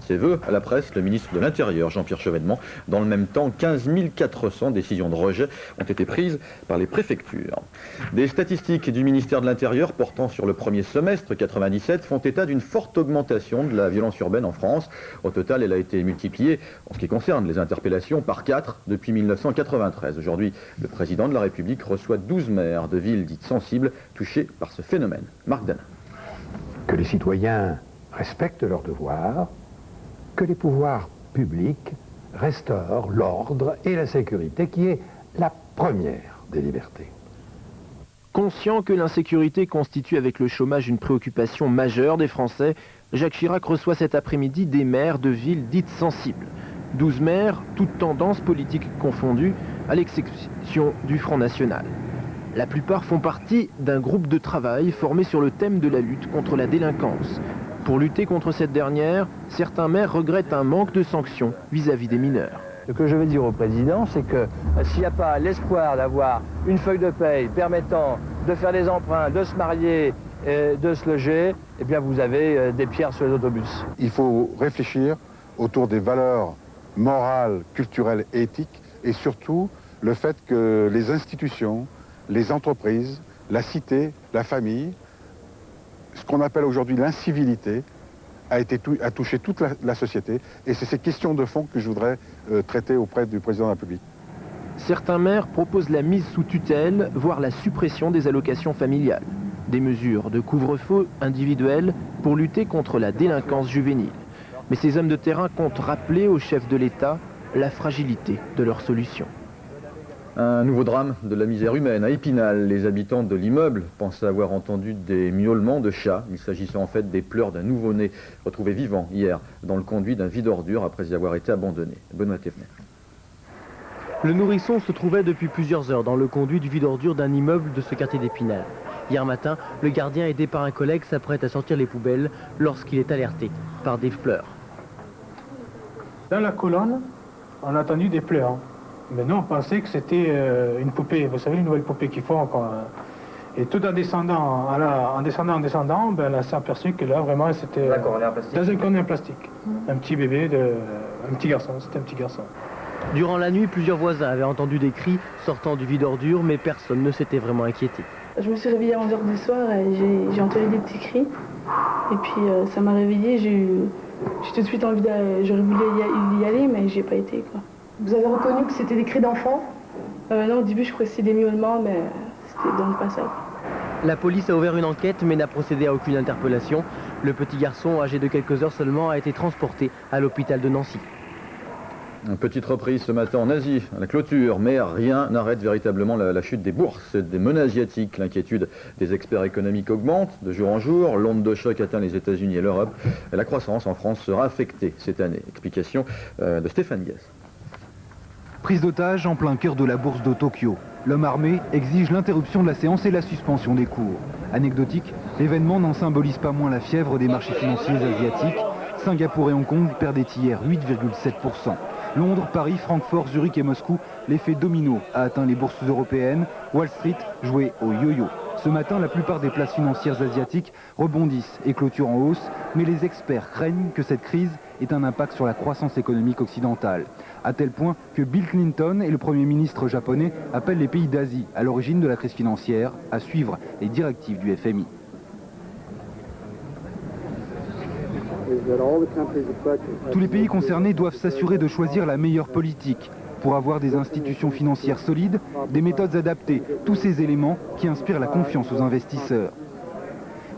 Ses vœux à la presse, le ministre de l'Intérieur, Jean-Pierre Chevènement. Dans le même temps, 15 400 décisions de rejet ont été prises par les préfectures. Des statistiques du ministère de l'Intérieur portant sur le premier semestre 97 font état d'une forte augmentation de la violence urbaine en France. Au total, elle a été multipliée, en ce qui concerne les interpellations, par 4 depuis 1993. Aujourd'hui, le président de la République reçoit 12 maires de villes dites sensibles touchées par ce phénomène. Marc Danin. Que les citoyens respectent leurs devoirs, que les pouvoirs publics restaurent l'ordre et la sécurité qui est la première des libertés. Conscient que l'insécurité constitue avec le chômage une préoccupation majeure des Français, Jacques Chirac reçoit cet après-midi des maires de villes dites sensibles. 12 maires, toutes tendances politiques confondues, à l'exception du Front National. La plupart font partie d'un groupe de travail formé sur le thème de la lutte contre la délinquance. Pour lutter contre cette dernière, certains maires regrettent un manque de sanctions vis-à-vis des mineurs. Ce que je vais dire au président, c'est que s'il n'y a pas l'espoir d'avoir une feuille de paye permettant de faire des emprunts, de se marier, de se loger, eh bien vous avez des pierres sur les autobus. Il faut réfléchir autour des valeurs morales, culturelles et éthiques, et surtout le fait que les institutions, les entreprises, la cité, la famille, ce qu'on appelle aujourd'hui l'incivilité, a touché toute la société. Et c'est ces questions de fond que je voudrais traiter auprès du président de la République. Certains maires proposent la mise sous tutelle, voire la suppression des allocations familiales. Des mesures de couvre-feu individuelles pour lutter contre la délinquance juvénile. Mais ces hommes de terrain comptent rappeler au chef de l'État la fragilité de leurs solutions. Un nouveau drame de la misère humaine. À Épinal, les habitants de l'immeuble pensaient avoir entendu des miaulements de chats. Il s'agissait en fait des pleurs d'un nouveau-né retrouvé vivant hier dans le conduit d'un vide-ordures après y avoir été abandonné. Benoît Thévenet. Le nourrisson se trouvait depuis plusieurs heures dans le conduit du vide-ordures d'un immeuble de ce quartier d'Épinal. Hier matin, le gardien aidé par un collègue s'apprête à sortir les poubelles lorsqu'il est alerté par des pleurs. Dans la colonne, on a entendu des pleurs. Mais nous, on pensait que c'était une poupée, vous savez, une nouvelle poupée qu'ils font. Et tout en descendant, ben, elle s'est aperçue que là, vraiment, c'était dans un cornet en plastique. Un petit bébé, un petit garçon, c'était un petit garçon. Durant la nuit, plusieurs voisins avaient entendu des cris sortant du vide-ordures, mais personne ne s'était vraiment inquiété. Je me suis réveillée à 11h du soir et j'ai entendu des petits cris. Et puis ça m'a réveillée, j'ai tout de suite envie d'aller, j'aurais voulu y aller, mais j'ai pas été, quoi. Vous avez reconnu que c'était des cris d'enfants? Non, au début je croyais que c'était des miaulements, mais c'était donc pas ça. La police a ouvert une enquête mais n'a procédé à aucune interpellation. Le petit garçon, âgé de quelques heures seulement, a été transporté à l'hôpital de Nancy. Une petite reprise ce matin en Asie, à la clôture, mais rien n'arrête véritablement la chute des bourses et des monnaies asiatiques. L'inquiétude des experts économiques augmente de jour en jour. L'onde de choc atteint les États-Unis et l'Europe. La croissance en France sera affectée cette année. Explication de Stéphane Guez. Prise d'otage en plein cœur de la bourse de Tokyo. L'homme armé exige l'interruption de la séance et la suspension des cours. Anecdotique, l'événement n'en symbolise pas moins la fièvre des marchés financiers asiatiques. Singapour et Hong Kong perdaient hier 8,7%. Londres, Paris, Francfort, Zurich et Moscou, l'effet domino a atteint les bourses européennes. Wall Street jouait au yo-yo. Ce matin, la plupart des places financières asiatiques rebondissent et clôturent en hausse, mais les experts craignent que cette crise ait un impact sur la croissance économique occidentale. À tel point que Bill Clinton et le Premier ministre japonais appellent les pays d'Asie à l'origine de la crise financière à suivre les directives du FMI. Tous les pays concernés doivent s'assurer de choisir la meilleure politique pour avoir des institutions financières solides, des méthodes adaptées, tous ces éléments qui inspirent la confiance aux investisseurs.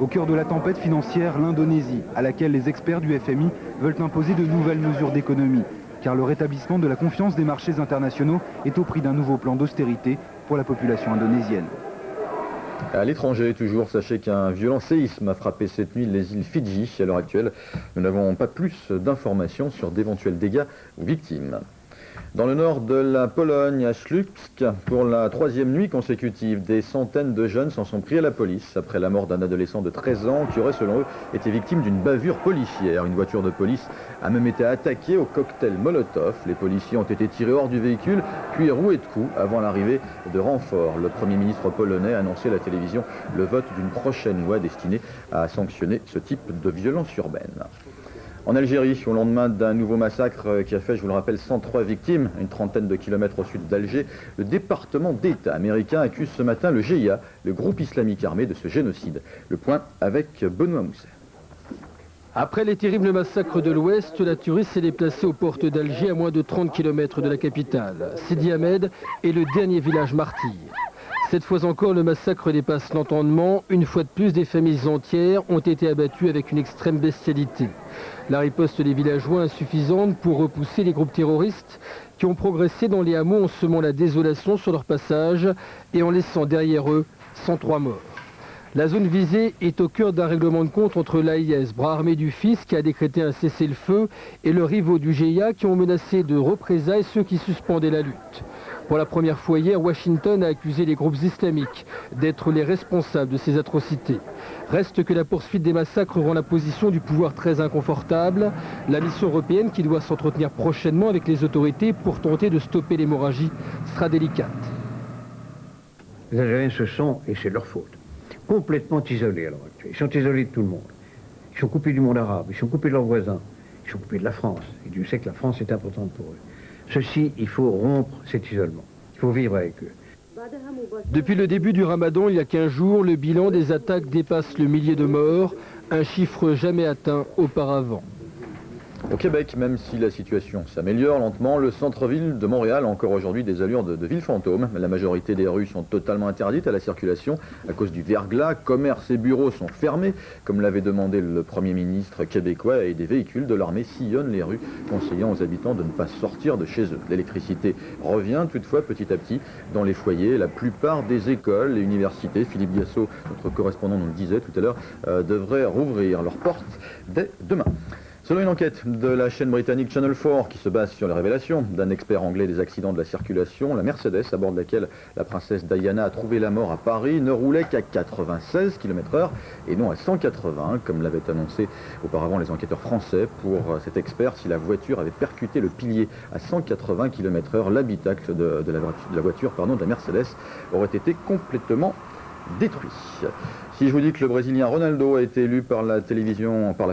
Au cœur de la tempête financière, l'Indonésie, à laquelle les experts du FMI veulent imposer de nouvelles mesures d'économie, car le rétablissement de la confiance des marchés internationaux est au prix d'un nouveau plan d'austérité pour la population indonésienne. À l'étranger, toujours, sachez qu'un violent séisme a frappé cette nuit les îles Fidji. À l'heure actuelle, nous n'avons pas plus d'informations sur d'éventuels dégâts ou victimes. Dans le nord de la Pologne, à Słupsk, pour la troisième nuit consécutive, des centaines de jeunes s'en sont pris à la police après la mort d'un adolescent de 13 ans qui aurait, selon eux, été victime d'une bavure policière. Une voiture de police a même été attaquée au cocktail Molotov. Les policiers ont été tirés hors du véhicule, puis roués de coups avant l'arrivée de renforts. Le Premier ministre polonais a annoncé à la télévision le vote d'une prochaine loi destinée à sanctionner ce type de violence urbaine. En Algérie, au lendemain d'un nouveau massacre qui a fait, je vous le rappelle, 103 victimes, une trentaine de kilomètres au sud d'Alger, le département d'État américain accuse ce matin le GIA, le groupe islamique armé, de ce génocide. Le point avec Benoît Mousset. Après les terribles massacres de l'Ouest, la Turis s'est déplacée aux portes d'Alger à moins de 30 km de la capitale. Sidi Ahmed est le dernier village martyr. Cette fois encore, le massacre dépasse l'entendement. Une fois de plus, des familles entières ont été abattues avec une extrême bestialité. La riposte des villageois insuffisante pour repousser les groupes terroristes qui ont progressé dans les hameaux en semant la désolation sur leur passage et en laissant derrière eux 103 morts. La zone visée est au cœur d'un règlement de compte entre l'AIS, bras armé du FIS, qui a décrété un cessez-le-feu, et le rivaux du GIA qui ont menacé de représailles ceux qui suspendaient la lutte. Pour la première fois hier, Washington a accusé les groupes islamiques d'être les responsables de ces atrocités. Reste que la poursuite des massacres rend la position du pouvoir très inconfortable. La mission européenne, qui doit s'entretenir prochainement avec les autorités pour tenter de stopper l'hémorragie, sera délicate. Les Algériens se sont, et c'est leur faute, complètement isolés à l'heure actuelle. Ils sont isolés de tout le monde. Ils sont coupés du monde arabe, ils sont coupés de leurs voisins, ils sont coupés de la France. Et Dieu sait que la France est importante pour eux. Ceci, il faut rompre cet isolement. Il faut vivre avec eux. Depuis le début du Ramadan, il y a 15 jours, le bilan des attaques dépasse le millier de morts, un chiffre jamais atteint auparavant. Au Québec, même si la situation s'améliore lentement, le centre-ville de Montréal a encore aujourd'hui des allures de ville fantôme. La majorité des rues sont totalement interdites à la circulation à cause du verglas. Commerces et bureaux sont fermés, comme l'avait demandé le Premier ministre québécois, et des véhicules de l'armée sillonnent les rues, conseillant aux habitants de ne pas sortir de chez eux. L'électricité revient toutefois petit à petit dans les foyers. La plupart des écoles et universités, Philippe Gassot, notre correspondant nous le disait tout à l'heure, devraient rouvrir leurs portes dès demain. Selon une enquête de la chaîne britannique Channel 4 qui se base sur les révélations d'un expert anglais des accidents de la circulation, la Mercedes à bord de laquelle la princesse Diana a trouvé la mort à Paris ne roulait qu'à 96 km/h et non à 180 comme l'avaient annoncé auparavant les enquêteurs français. Pour cet expert, si la voiture avait percuté le pilier à 180 km/h, l'habitacle de la voiture de la Mercedes aurait été complètement détruit. Si je vous dis que le Brésilien Ronaldo a été élu par la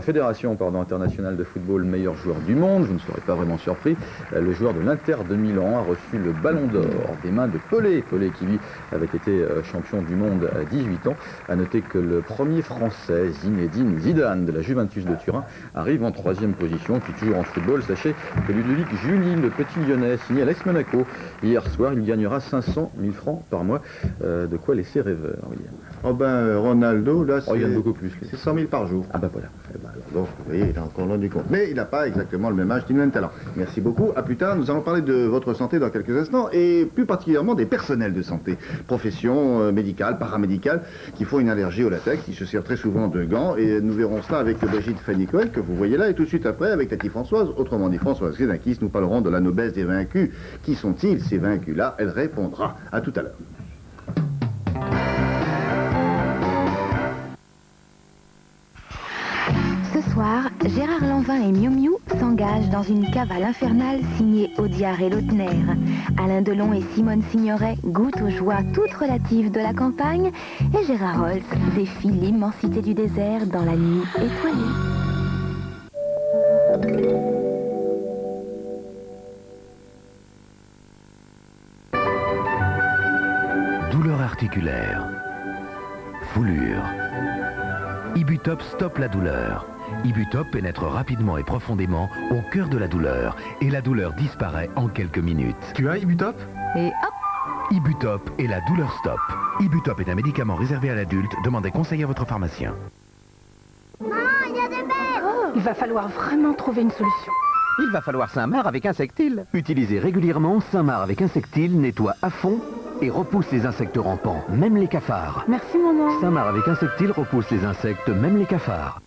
Fédération internationale de football meilleur joueur du monde, vous ne serez pas vraiment surpris. Le joueur de l'Inter de Milan a reçu le Ballon d'Or des mains de Pelé. Pelé qui lui avait été champion du monde à 18 ans. A noter que le premier Français, Zinedine Zidane de la Juventus de Turin, arrive en 3e position. Puis toujours en football, sachez que Ludovic Julie, le petit Lyonnais, signé à l'Aix Monaco. Hier soir, il gagnera 500 000 francs par mois. De quoi laisser rêveur, William. Oh ben, Ronaldo, là, il gagne beaucoup plus. C'est 100 000 par jour. Ah ben voilà. Eh ben, alors, donc, vous voyez, il a encore rendu compte. Mais il n'a pas exactement le même âge ni le même talent. Merci beaucoup. À plus tard. Nous allons parler de votre santé dans quelques instants et plus particulièrement des personnels de santé. Profession médicale, paramédicale, qui font une allergie au latex, qui se servent très souvent de gants. Et nous verrons cela avec Brigitte Fanny-Cohen, que vous voyez là. Et tout de suite après, avec Tati Françoise, autrement dit Françoise Gédakis, nous parlerons de la noblesse des vaincus. Qui sont-ils, ces vaincus-là? Elle répondra. À tout à l'heure. Ce soir, Gérard Lanvin et Miu Miu s'engagent dans une cavale infernale signée Audiard et Lautner. Alain Delon et Simone Signoret goûtent aux joies toutes relatives de la campagne et Gérard Holtz défie l'immensité du désert dans la nuit étoilée. Douleur articulaire, foulure. Ibutop stoppe la douleur. Ibutop pénètre rapidement et profondément au cœur de la douleur et la douleur disparaît en quelques minutes. Tu as Ibutop? Et hop! Ibutop et la douleur stop. Ibutop est un médicament réservé à l'adulte. Demandez conseil à votre pharmacien. Maman, il y a des bêtes! Il va falloir vraiment trouver une solution. Il va falloir Saint-Marc avec Insectile. Utilisez régulièrement Saint-Marc avec Insectile, nettoie à fond et repousse les insectes rampants, même les cafards. Merci maman. Saint-Marc avec Insectile repousse les insectes, même les cafards.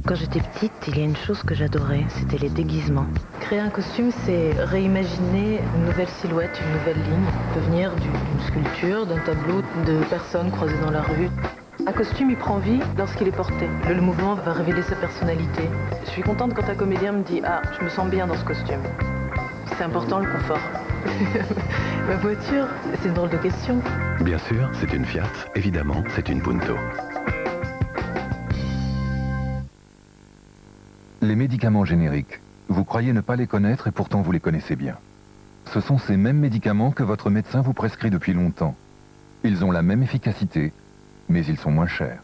Quand j'étais petite, il y a une chose que j'adorais, c'était les déguisements. Créer un costume, c'est réimaginer une nouvelle silhouette, une nouvelle ligne. Ça peut venir d'une sculpture, d'un tableau, de personnes croisées dans la rue. Un costume, il prend vie lorsqu'il est porté. Le mouvement va révéler sa personnalité. Je suis contente quand un comédien me dit « Ah, je me sens bien dans ce costume ». C'est important, le confort. Ma voiture, c'est une drôle de question. Bien sûr, c'est une Fiat. Évidemment, c'est une Punto. Les médicaments génériques, vous croyez ne pas les connaître et pourtant vous les connaissez bien. Ce sont ces mêmes médicaments que votre médecin vous prescrit depuis longtemps. Ils ont la même efficacité, mais ils sont moins chers.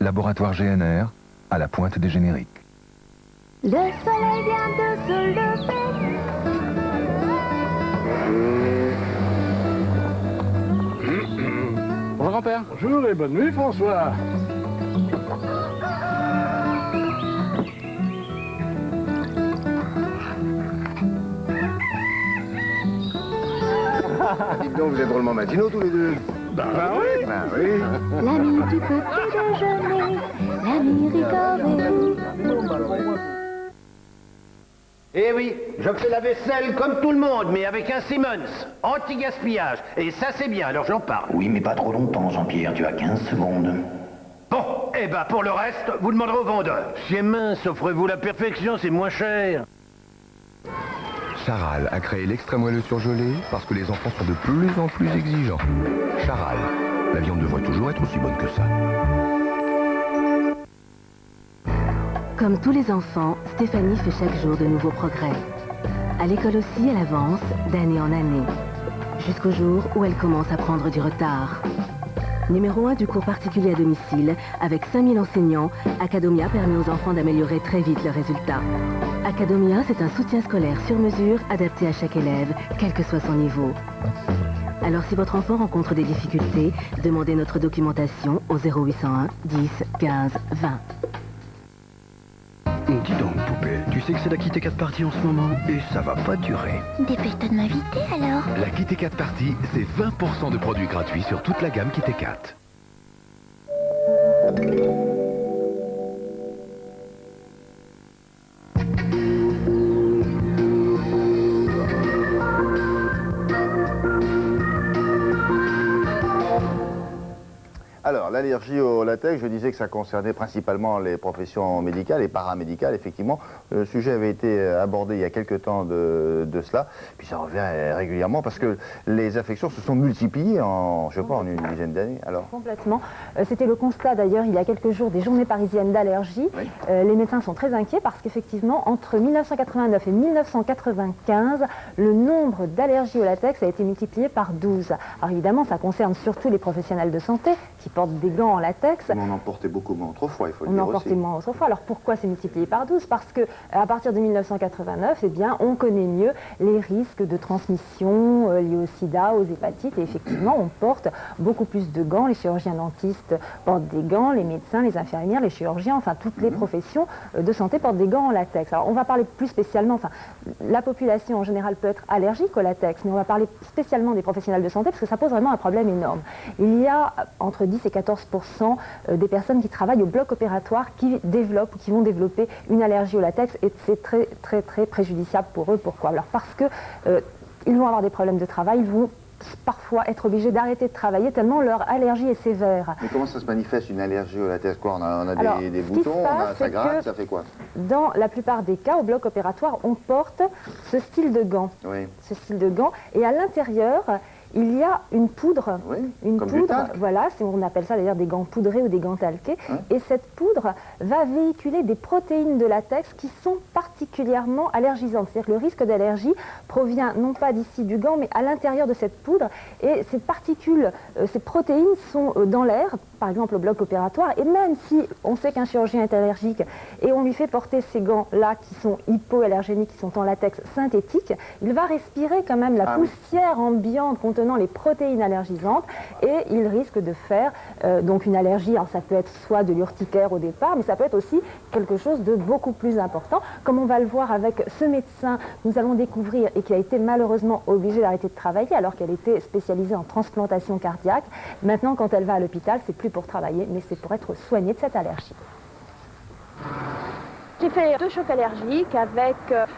Laboratoire GNR, à la pointe des génériques. Le soleil vient de se lever. Bonjour grand-père. Bonjour et bonne nuit François. Dites donc, vous êtes drôlement matinaux tous les deux. Bah oui. Bah oui. L'ami du petit déjeuner, l'ami rigoré. Eh oui, je fais la vaisselle comme tout le monde, mais avec un Siemens, anti-gaspillage. Et ça c'est bien, alors j'en parle. Oui, mais pas trop longtemps, Jean-Pierre, tu as 15 secondes. Bon, eh ben pour le reste, vous demanderez au vendeur. Siemens, offrez-vous la perfection, c'est moins cher. Charal a créé l'extrême moelleux surgelé parce que les enfants sont de plus en plus exigeants. Charal, la viande devrait toujours être aussi bonne que ça. Comme tous les enfants, Stéphanie fait chaque jour de nouveaux progrès. À l'école aussi, elle avance d'année en année, jusqu'au jour où elle commence à prendre du retard. Numéro 1 du cours particulier à domicile, avec 5000 enseignants, Academia permet aux enfants d'améliorer très vite leurs résultats. Academia, c'est un soutien scolaire sur mesure, adapté à chaque élève, quel que soit son niveau. Alors si votre enfant rencontre des difficultés, demandez notre documentation au 0801 10 15 20. Dis donc, poupée, tu sais que c'est la Kit Kat Party en ce moment et ça va pas durer. Dépêche-toi de m'inviter alors. La Kit Kat Party, c'est 20% de produits gratuits sur toute la gamme Kit Kat. Alors, l'allergie au latex, je disais que ça concernait principalement les professions médicales et paramédicales, effectivement. Le sujet avait été abordé il y a quelques temps de cela, puis ça revient régulièrement parce que les affections se sont multipliées en, je sais pas, en une dizaine d'années. Alors. Complètement. C'était le constat d'ailleurs il y a quelques jours des journées parisiennes d'allergie. Oui. Les médecins sont très inquiets parce qu'effectivement, entre 1989 et 1995, le nombre d'allergies au latex a été multiplié par 12. Alors évidemment, ça concerne surtout les professionnels de santé qui portent des gants en latex. Mais on en portait beaucoup moins autrefois, il faut le dire aussi. On en portait moins autrefois. Alors pourquoi c'est multiplié par 12? Parce que à partir de 1989, eh bien, on connaît mieux les risques de transmission liés au sida, aux hépatites. Et effectivement, on porte beaucoup plus de gants. Les chirurgiens dentistes portent des gants, les médecins, les infirmières, les chirurgiens, enfin toutes les professions de santé portent des gants en latex. Alors on va parler plus spécialement, enfin la population en général peut être allergique au latex, mais on va parler spécialement des professionnels de santé parce que ça pose vraiment un problème énorme. Il y a entre 10 et 14% des personnes qui travaillent au bloc opératoire qui développent ou qui vont développer une allergie au latex et c'est très très très préjudiciable pour eux. Pourquoi? Alors parce que ils vont avoir des problèmes de travail, ils vont parfois être obligés d'arrêter de travailler tellement leur allergie est sévère. Mais comment ça se manifeste une allergie au latex? Quoi, on a Alors, des boutons, ça gratte, ça fait quoi? Dans la plupart des cas, au bloc opératoire, on porte ce style de gants. Oui. Ce style de gants. Et à l'intérieur, il y a une poudre, une poudre, voilà, on appelle ça d'ailleurs des gants poudrés ou des gants talqués, et cette poudre va véhiculer des protéines de latex qui sont particulièrement allergisantes. C'est-à-dire que le risque d'allergie provient non pas d'ici du gant, mais à l'intérieur de cette poudre, et ces particules, ces protéines sont dans l'air, par exemple au bloc opératoire, et même si on sait qu'un chirurgien est allergique et on lui fait porter ces gants-là qui sont hypoallergéniques, qui sont en latex synthétique, il va respirer quand même la poussière ambiante contenant les protéines allergisantes et il risque de faire donc une allergie. Alors ça peut être soit de l'urticaire au départ, mais ça peut être aussi quelque chose de beaucoup plus important. Comme on va le voir avec ce médecin, nous allons découvrir et qui a été malheureusement obligée d'arrêter de travailler alors qu'elle était spécialisée en transplantation cardiaque. Maintenant, quand elle va à l'hôpital, c'est plus pour travailler, mais c'est pour être soignée de cette allergie. J'ai fait 2 chocs allergiques avec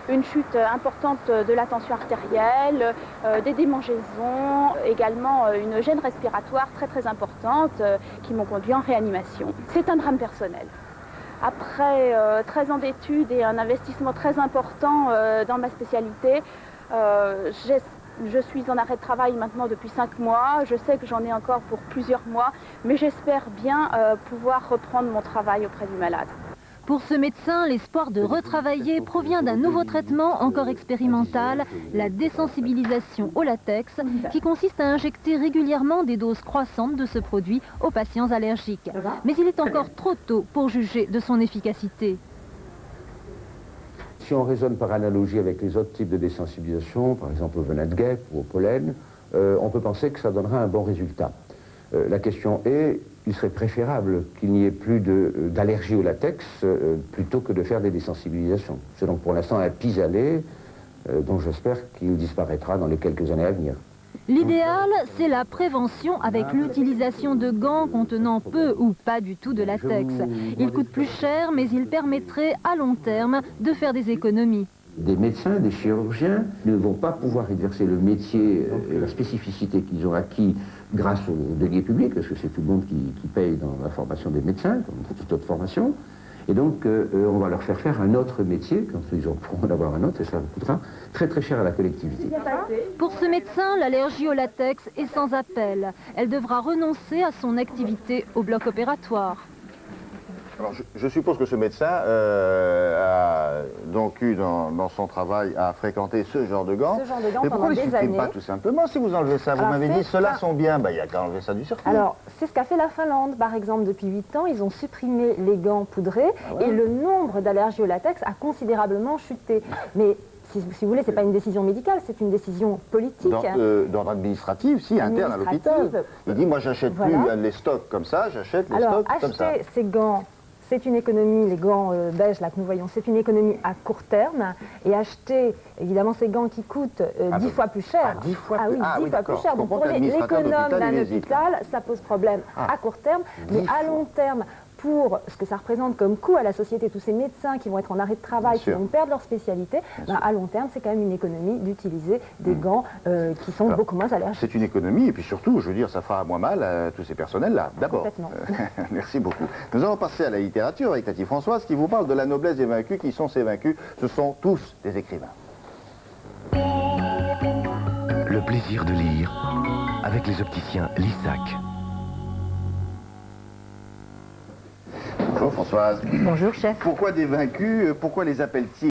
une chute importante de la tension artérielle, des démangeaisons, également une gêne respiratoire très très importante qui m'ont conduit en réanimation. C'est un drame personnel. Après 13 ans d'études et un investissement très important dans ma spécialité, je suis en arrêt de travail maintenant depuis 5 mois. Je sais que j'en ai encore pour plusieurs mois, mais j'espère bien pouvoir reprendre mon travail auprès du malade. Pour ce médecin, l'espoir de retravailler provient d'un nouveau traitement encore expérimental, la désensibilisation au latex, qui consiste à injecter régulièrement des doses croissantes de ce produit aux patients allergiques. Mais il est encore trop tôt pour juger de son efficacité. Si on raisonne par analogie avec les autres types de désensibilisation, par exemple au venin de guêpe ou au pollen, on peut penser que ça donnera un bon résultat. La question est, il serait préférable qu'il n'y ait plus d'allergie au latex plutôt que de faire des désensibilisations. C'est donc pour l'instant un pis-aller dont j'espère qu'il disparaîtra dans les quelques années à venir. L'idéal, c'est la prévention avec l'utilisation de gants contenant peu ou pas du tout de latex. Ils coûtent plus cher, mais ils permettraient à long terme de faire des économies. Des médecins, des chirurgiens ne vont pas pouvoir exercer le métier et la spécificité qu'ils ont acquis grâce aux deniers publics, parce que c'est tout le monde qui paye dans la formation des médecins, comme dans toute autre formation. Et donc, on va leur faire un autre métier, quand ils pourront en avoir un autre, et ça coûtera très très cher à la collectivité. Pour ce médecin, l'allergie au latex est sans appel. Elle devra renoncer à son activité au bloc opératoire. Alors, je suppose que ce médecin a donc eu dans son travail à fréquenter ce genre de gants. Ce genre de gants mais pourquoi pendant il ne des supprime années. pas tout simplement si vous enlevez ça? Vous m'avez dit, ceux-là sont bien, il n'y a qu'à enlever ça du circuit. Alors, c'est ce qu'a fait la Finlande, par exemple, depuis 8 ans. Ils ont supprimé les gants poudrés et le nombre d'allergies au latex a considérablement chuté. Mais si vous voulez, ce n'est pas une décision médicale, c'est une décision politique. D'ordre administratif, si, interne à l'hôpital. Il dit, moi, j'achète plus les stocks comme ça, j'achète les stocks comme ça. Alors, acheter ces gants, c'est une économie, les gants beiges là que nous voyons, c'est une économie à court terme. Et acheter, évidemment, ces gants qui coûtent 10 fois plus cher. 10 fois plus, 10 fois plus cher. Donc pour l'économe d'un hôpital, ça pose problème à court terme. Mais à long terme, pour ce que ça représente comme coût à la société, tous ces médecins qui vont être en arrêt de travail, qui vont perdre leur spécialité, à long terme, c'est quand même une économie d'utiliser des gants qui sont beaucoup moins allergiques. C'est une économie, et puis surtout, je veux dire, ça fera moins mal à tous ces personnels-là, d'abord. Merci beaucoup. Nous allons passer à la littérature avec Tati Françoise, qui vous parle de la noblesse des vaincus. Qui sont ces vaincus? Ce sont tous des écrivains. Le plaisir de lire avec les opticiens Lissac. Bonjour Françoise. Bonjour chef. Pourquoi des vaincus? Pourquoi les appelle-t-il